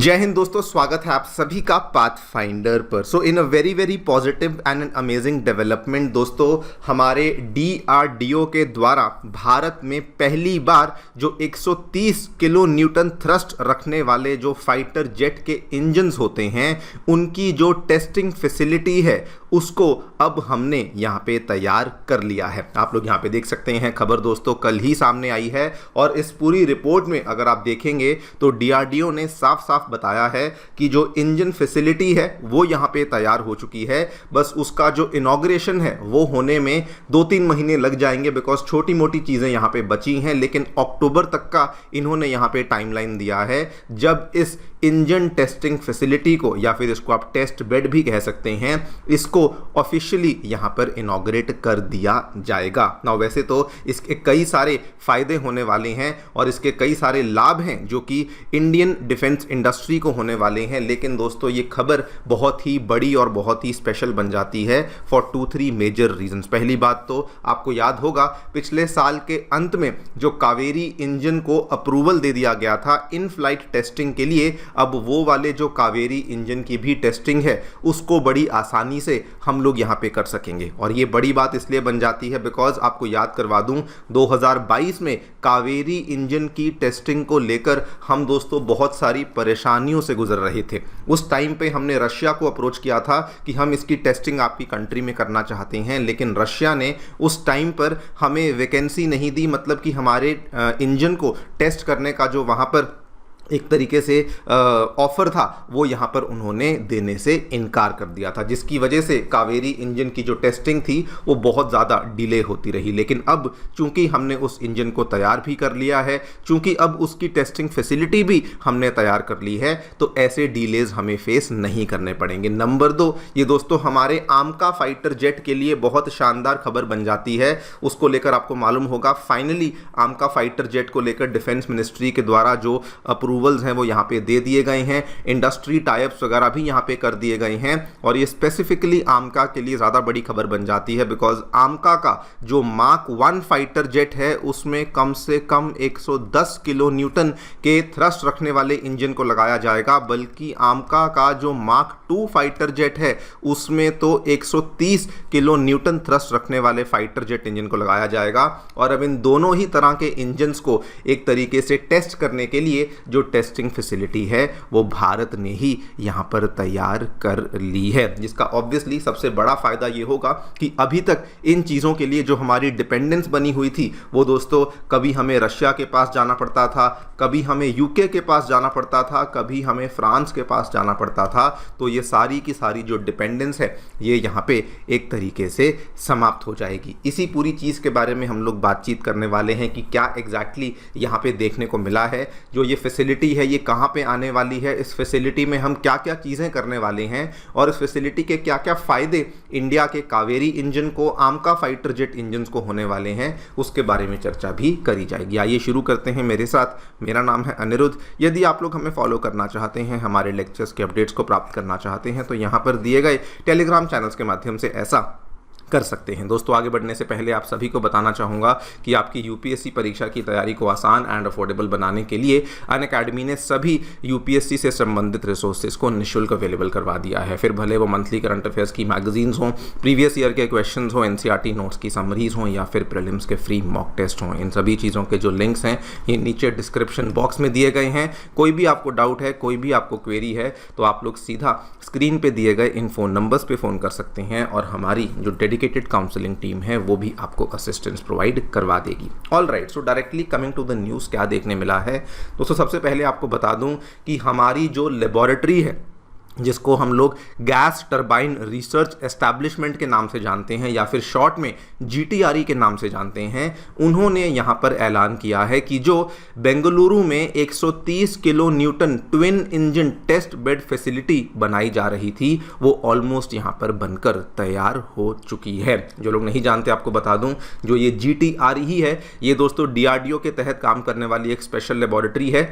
जय हिंद दोस्तों, स्वागत है आप सभी का पाथफाइंडर पर। So in a very very positive and an amazing development दोस्तों, हमारे DRDO के द्वारा भारत में पहली बार जो 130 किलो न्यूटन थ्रस्ट रखने वाले जो फाइटर जेट के इंजन्स होते हैं उनकी जो टेस्टिंग फैसिलिटी है उसको अब हमने यहाँ पे तैयार कर लिया है। आप लोग यहाँ पे देख सकते हैं, खबर दोस्तों कल ही सामने आई है और इस पूरी रिपोर्ट में अगर आप देखेंगे तो DRDO ने साफ साफ बताया है कि जो इंजन फैसिलिटी है वो यहाँ पे तैयार हो चुकी है। बस उसका जो इनॉग्रेशन है वो होने में 2-3 महीने लग जाएंगे, बिकॉज छोटी मोटी चीज़ें यहाँ पे बची हैं, लेकिन अक्टूबर तक का इन्होंने यहाँ पे टाइमलाइन दिया है जब इस इंजन टेस्टिंग फैसिलिटी को, या फिर इसको आप टेस्ट बेड भी कह सकते हैं, इसको ऑफिशियली यहाँ पर इनॉग्रेट कर दिया जाएगा ना। वैसे तो इसके कई सारे फायदे होने वाले हैं और इसके कई सारे लाभ हैं जो कि इंडियन डिफेंस इंडस्ट्री को होने वाले हैं, लेकिन दोस्तों ये खबर बहुत ही बड़ी और बहुत ही स्पेशल बन जाती है फॉर 2-3 मेजर रीजंस। पहली बात तो आपको याद होगा, पिछले साल के अंत में जो कावेरी इंजन को अप्रूवल दे दिया गया था इन फ्लाइट टेस्टिंग के लिए, अब वो वाले जो कावेरी इंजन की भी टेस्टिंग है उसको बड़ी आसानी से हम लोग यहाँ पे कर सकेंगे। और ये बड़ी बात इसलिए बन जाती है बिकॉज आपको याद करवा दूं, 2022 में कावेरी इंजन की टेस्टिंग को लेकर हम दोस्तों बहुत सारी परेशानियों से गुजर रहे थे। उस टाइम पे हमने रशिया को अप्रोच किया था कि हम इसकी टेस्टिंग आपकी कंट्री में करना चाहते हैं, लेकिन रशिया ने उस टाइम पर हमें वैकेंसी नहीं दी, मतलब कि हमारे इंजन को टेस्ट करने का जो वहाँ पर एक तरीके से ऑफर था वो यहाँ पर उन्होंने देने से इनकार कर दिया था, जिसकी वजह से कावेरी इंजन की जो टेस्टिंग थी वो बहुत ज़्यादा डिले होती रही। लेकिन अब चूंकि हमने उस इंजन को तैयार भी कर लिया है, चूंकि अब उसकी टेस्टिंग फैसिलिटी भी हमने तैयार कर ली है, तो ऐसे डिलेज हमें फेस नहीं करने पड़ेंगे। नंबर 2, ये दोस्तों हमारे आमका फाइटर जेट के लिए बहुत शानदार खबर बन जाती है। उसको लेकर आपको मालूम होगा, फाइनली आमका फाइटर जेट को लेकर डिफेंस मिनिस्ट्री के द्वारा जो अप्रूवल्स हैं वो यहाँ पे दे दिए गए हैं, इंडस्ट्री टाइप्स वगैरह भी यहाँ पे कर दिए गए हैं। और ये स्पेसिफिकली आमका के लिए ज़्यादा बड़ी खबर बन जाती है बिकॉज आमका का जो मार्क 1 फाइटर जेट है उसमें कम से कम 110 किलो न्यूटन के थ्रस्ट रखने वाले इंजन को लगाया जाएगा, बल्कि आमका का जो मार्क 2 फाइटर जेट है उसमें तो 130 किलो न्यूटन थ्रस्ट रखने वाले फाइटर जेट इंजन को लगाया जाएगा। और अब इन दोनों ही तरह के इंजन्स को एक तरीके से टेस्ट करने के लिए जो टेस्टिंग फैसिलिटी है वो भारत ने ही यहाँ पर तैयार कर ली है, जिसका ऑब्वियसली सबसे बड़ा फायदा ये होगा कि अभी तक इन चीज़ों के लिए जो हमारी डिपेंडेंस बनी हुई थी वो दोस्तों कभी हमें रशिया के पास जाना पड़ता था, कभी हमें UK के पास जाना पड़ता था, कभी हमें फ्रांस के पास जाना पड़ता था। तो ये सारी की सारी जो डिपेंडेंस है ये यहाँ पे एक तरीके से समाप्त हो जाएगी। इसी पूरी चीज़ के बारे में हम लोग बातचीत करने वाले हैं कि क्या एग्जैक्टली यहाँ पे देखने को मिला है, जो ये फैसिलिटी है ये कहाँ पे आने वाली है, इस फैसिलिटी में हम क्या क्या चीज़ें करने वाले हैं और इस फैसिलिटी के क्या क्या फ़ायदे इंडिया के कावेरी इंजन को, आमका फाइटर जेट इंजन को होने वाले हैं, उसके बारे में चर्चा भी करी जाएगी। आइए शुरू करते हैं मेरे साथ। मेरा नाम है अनिरुद्ध। यदि आप लोग हमें फॉलो करना चाहते हैं, हमारे लेक्चर्स के अपडेट्स को प्राप्त करना चाहते हैं, तो यहाँ पर दिए गए टेलीग्राम चैनल्स के माध्यम से ऐसा कर सकते हैं। दोस्तों आगे बढ़ने से पहले आप सभी को बताना चाहूँगा कि आपकी UPSC परीक्षा की तैयारी को आसान एंड अफोर्डेबल बनाने के लिए अनअकैडमी ने सभी UPSC से संबंधित रिसोर्सेज को निःशुल्क अवेलेबल करवा दिया है। फिर भले वो मंथली करंट अफेयर्स की मैगजीन्स हों, प्रीवियस ईयर के क्वेश्चंस हों, NCERT नोट्स की समरीज हों, या फिर प्रीलिम्स के फ्री मॉक टेस्ट हों, इन सभी चीज़ों के जो लिंक्स हैं ये नीचे डिस्क्रिप्शन बॉक्स में दिए गए हैं। कोई भी आपको डाउट है, कोई भी आपको क्वेरी है, तो आप लोग सीधा स्क्रीन पर दिए गए इन फ़ोन नंबर्स पर फ़ोन कर सकते हैं और हमारी जो डेडिकेटेड काउंसलिंग टीम है वो भी आपको असिस्टेंस प्रोवाइड करवा देगी। All right, so directly coming to the news, क्या देखने मिला है दोस्तों। सबसे पहले आपको बता दूं कि हमारी जो लेबोरेटरी है जिसको हम लोग गैस टरबाइन रिसर्च एस्टैब्लिशमेंट के नाम से जानते हैं या फिर शॉर्ट में GTRE के नाम से जानते हैं, उन्होंने यहाँ पर ऐलान किया है कि जो बेंगलुरु में 130 kilo newton twin engine test bed facility बनाई जा रही थी वो ऑलमोस्ट यहाँ पर बनकर तैयार हो चुकी है। जो लोग नहीं जानते आपको बता दूँ, जो ये GTRE है ये दोस्तों DRDO के तहत काम करने वाली एक स्पेशल लेबोरेटरी है।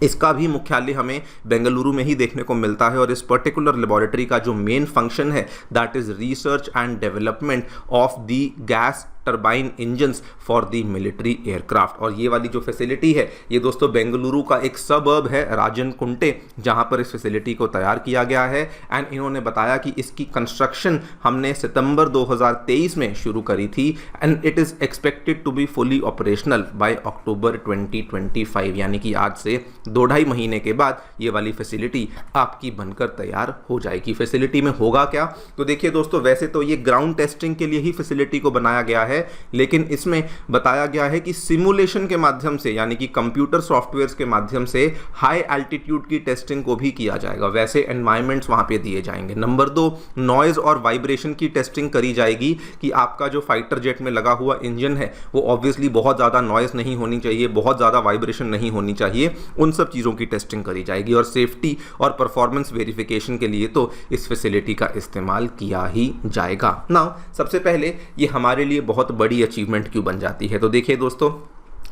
इसका भी मुख्यालय हमें बेंगलुरु में ही देखने को मिलता है और इस पर्टिकुलर लेबोरेटरी का जो मेन फंक्शन है that is research and development of the gas turbine engines for the military aircraft. और ये वाली जो फैसिलिटी है ये दोस्तों बेंगलुरु का एक सबअर्ब है राजनकुंटे, जहां पर इस फैसिलिटी को तैयार किया गया है। एंड इन्होंने बताया कि इसकी कंस्ट्रक्शन हमने सितंबर 2023 में शुरू करी थी and it is expected to be fully operational by October 2025, यानी कि आज से 2-2.5 महीने के बाद ये वाली फैसिलिटी आपकी बनकर तैयार हो जाएगी। फैसिलिटी में होगा क्या, तो देखिए दोस्तों, वैसे तो ये ग्राउंड टेस्टिंग के लिए ही फैसिलिटी को बनाया गया है, लेकिन इसमें बताया गया है कि सिमुलेशन के माध्यम से, यानी कि कंप्यूटर सॉफ्टवेयर्स के माध्यम से हाई एल्टीट्यूड की टेस्टिंग को भी किया जाएगा। वैसे एनवायरमेंट्स वहां पे दिए जाएंगे। नंबर 2, नॉइज और वाइब्रेशन की टेस्टिंग करी जाएगी कि आपका जो फाइटर जेट में लगा हुआ इंजन है वो ऑब्वियसली बहुत ज़्यादा नॉइज नहीं होनी चाहिए, बहुत ज़्यादा वाइब्रेशन नहीं होनी चाहिए, उन सब चीज़ों की टेस्टिंग करी जाएगी। और सेफ्टी और परफॉर्मेंस वेरिफिकेशन के लिए तो इस फैसिलिटी का इस्तेमाल किया ही जाएगा। नाउ सबसे पहले ये हमारे लिए बहुत बड़ी अचीवमेंट क्यों बन जाती है, तो देखिए दोस्तों,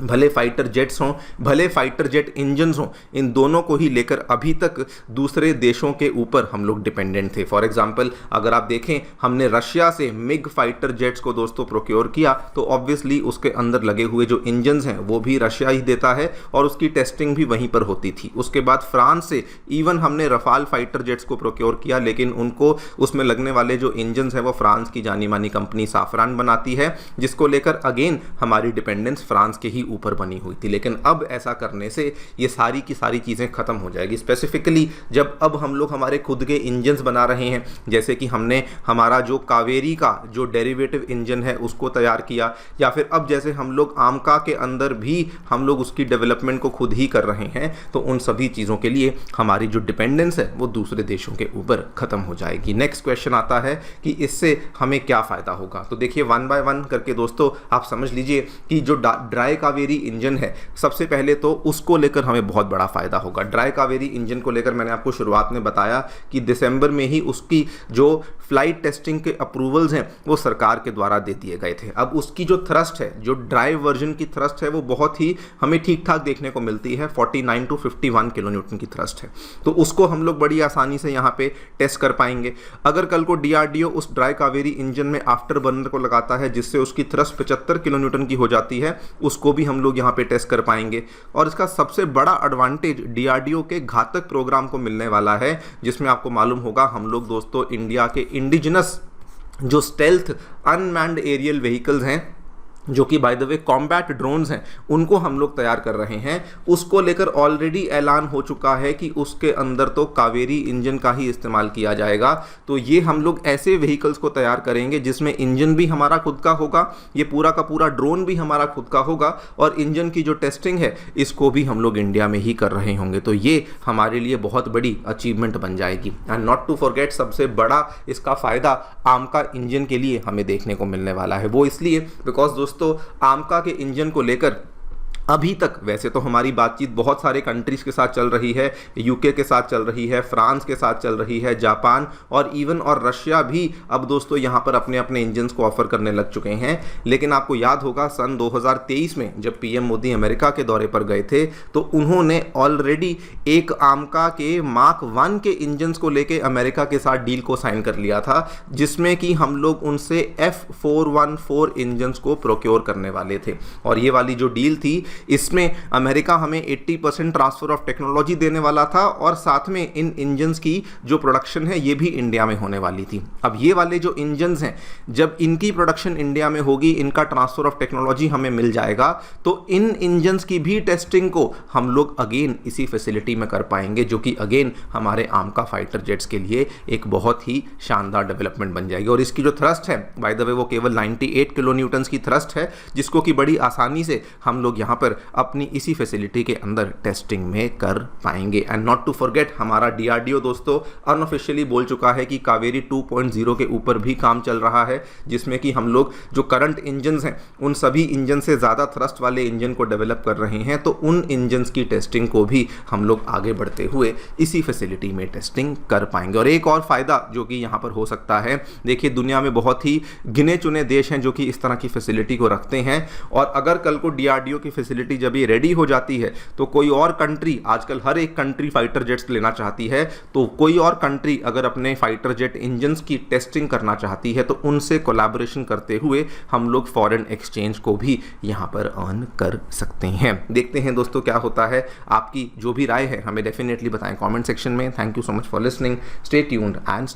भले फाइटर जेट्स हों, भले फाइटर जेट इंजन्स हों, इन दोनों को ही लेकर अभी तक दूसरे देशों के ऊपर हम लोग डिपेंडेंट थे। फॉर एग्जांपल अगर आप देखें, हमने रशिया से मिग फाइटर जेट्स को दोस्तों प्रोक्योर किया, तो ऑब्वियसली उसके अंदर लगे हुए जो इंजन्स हैं वो भी रशिया ही देता है और उसकी टेस्टिंग भी वहीं पर होती थी। उसके बाद फ्रांस से इवन हमने रफाल फाइटर जेट्स को प्रोक्योर किया, लेकिन उनको उसमें लगने वाले जो इंजन्स हैं वो फ्रांस की जानी मानी कंपनी साफरान बनाती है, जिसको लेकर अगेन हमारी डिपेंडेंस फ्रांस के ही ऊपर बनी हुई थी। लेकिन अब ऐसा करने से ये सारी की सारी चीज़ें खत्म हो जाएगी। स्पेसिफिकली जब अब हम लोग हमारे खुद के इंजन्स बना रहे हैं, जैसे कि हमने हमारा जो कावेरी का जो डेरिवेटिव इंजन है उसको तैयार किया, या फिर अब जैसे हम लोग आमका के अंदर भी हम लोग उसकी डेवलपमेंट को खुद ही कर रहे हैं, तो उन सभी चीज़ों के लिए हमारी जो डिपेंडेंस है वो दूसरे देशों के ऊपर खत्म हो जाएगी। नेक्स्ट क्वेश्चन आता है कि इससे हमें क्या फ़ायदा होगा। तो देखिए 1 बाय 1 करके दोस्तों आप समझ लीजिए कि जो ड्राई कावेरी इंजन है, सबसे पहले तो उसको लेकर हमें बहुत बड़ा फायदा होगा। ड्राई कावेरी इंजन को लेकर मैंने आपको शुरुआत में बताया कि दिसंबर में ही उसकी जो फ्लाइट टेस्टिंग के अप्रूवल्स हैं वो सरकार के द्वारा दे दिए गए थे। अब उसकी जो थ्रस्ट है, जो ड्राई वर्जन की थ्रस्ट है, वो बहुत ही हमें ठीक ठाक देखने को मिलती है, 49 to 51 किलो न्यूटन की थ्रस्ट है। तो उसको हम लोग बड़ी आसानी से यहाँ पे टेस्ट कर पाएंगे। अगर कल को DRDO उस ड्राई कावेरी इंजन में आफ्टर बर्नर को लगाता है जिससे उसकी थ्रस्ट 75 किलो न्यूटन की हो जाती है, उसको भी हम लोग यहाँ पे टेस्ट कर पाएंगे। और इसका सबसे बड़ा एडवांटेज DRDO के घातक प्रोग्राम को मिलने वाला है, जिसमें आपको मालूम होगा हम लोग दोस्तों इंडिया के इंडिजिनस जो स्टेल्थ अनमैन्ड एरियल व्हीकल्स हैं, जो कि by the way combat drones हैं, उनको हम लोग तैयार कर रहे हैं। उसको लेकर ऑलरेडी ऐलान हो चुका है कि उसके अंदर तो कावेरी इंजन का ही इस्तेमाल किया जाएगा। तो ये हम लोग ऐसे व्हीकल्स को तैयार करेंगे जिसमें इंजन भी हमारा खुद का होगा, ये पूरा का पूरा ड्रोन भी हमारा खुद का होगा, और इंजन की जो टेस्टिंग है इसको भी हम लोग इंडिया में ही कर रहे होंगे। तो ये हमारे लिए बहुत बड़ी अचीवमेंट बन जाएगी। एंड नॉट टू फॉरगेट, सबसे बड़ा इसका फ़ायदा आमका इंजन के लिए हमें देखने को मिलने वाला है। वो इसलिए बिकॉज दोस्तों आमका के इंजन को लेकर अभी तक वैसे तो हमारी बातचीत बहुत सारे कंट्रीज के साथ चल रही है, यूके के साथ चल रही है, फ्रांस के साथ चल रही है, जापान और इवन और रशिया भी अब दोस्तों यहाँ पर अपने अपने इंजन्स को ऑफर करने लग चुके हैं। लेकिन आपको याद होगा सन 2023 में जब पीएम मोदी अमेरिका के दौरे पर गए थे, तो उन्होंने ऑलरेडी एक आमका के मार्क 1 के इंजन्स को लेके अमेरिका के साथ डील को साइन कर लिया था, जिसमें कि हम लोग उनसे F414 इंजन्स को प्रोक्योर करने वाले थे। और ये वाली जो डील थी, इसमें अमेरिका हमें 80% ट्रांसफर ऑफ टेक्नोलॉजी देने वाला था, और साथ में इन इंजन्स की जो प्रोडक्शन है ये भी इंडिया में होने वाली थी। अब ये वाले जो इंजन्स हैं, जब इनकी प्रोडक्शन इंडिया में होगी, इनका ट्रांसफर ऑफ टेक्नोलॉजी हमें मिल जाएगा, तो इन इंजन्स की भी टेस्टिंग को हम लोग अगेन इसी फैसिलिटी में कर पाएंगे, जो कि अगेन हमारे आमका फाइटर जेट्स के लिए एक बहुत ही शानदार डेवलपमेंट बन जाएगी। और इसकी जो थ्रस्ट है, बाय द वे, वो केवल 98 किलो न्यूटन्स की थ्रस्ट है, जिसको कि बड़ी आसानी से हम लोग यहाँ पर अपनी इसी फैसिलिटी के अंदर टेस्टिंग में कर पाएंगे। एंड नॉट टू फॉरगेट, हमारा DRDO दोस्तों अनऑफिशियली बोल चुका है कि कावेरी 2.0 के ऊपर भी काम चल रहा है, जिसमें कि हम लोग जो करंट इंजन्स हैं उन सभी इंजन से ज़्यादा थ्रस्ट वाले इंजन को डेवलप कर रहे हैं। तो उन इंजन्स की टेस्टिंग को भी हम लोग आगे बढ़ते हुए इसी फैसिलिटी में टेस्टिंग कर पाएंगे। और एक और फ़ायदा जो कि यहाँ पर हो सकता है, देखिए दुनिया में बहुत ही गिने चुने देश हैं जो कि इस तरह की फैसिलिटी को रखते हैं, और अगर कल को DRDO की फैसिलिटी फैसिलिटी जब ये रेडी हो जाती है तो कोई और कंट्री, आजकल हर एक कंट्री फाइटर जेट्स लेना चाहती है, तो कोई और कंट्री अगर अपने फाइटर जेट इंजन्स की टेस्टिंग करना चाहती है तो उनसे कोलैबोरेशन करते हुए हम लोग फॉरेन एक्सचेंज को भी यहाँ पर अर्न कर सकते हैं। देखते हैं दोस्तों क्या होता है। आपकी जो भी राय है हमें डेफिनेटली बताएं कमेंट सेक्शन में। Thank you so much for listening, stay tuned and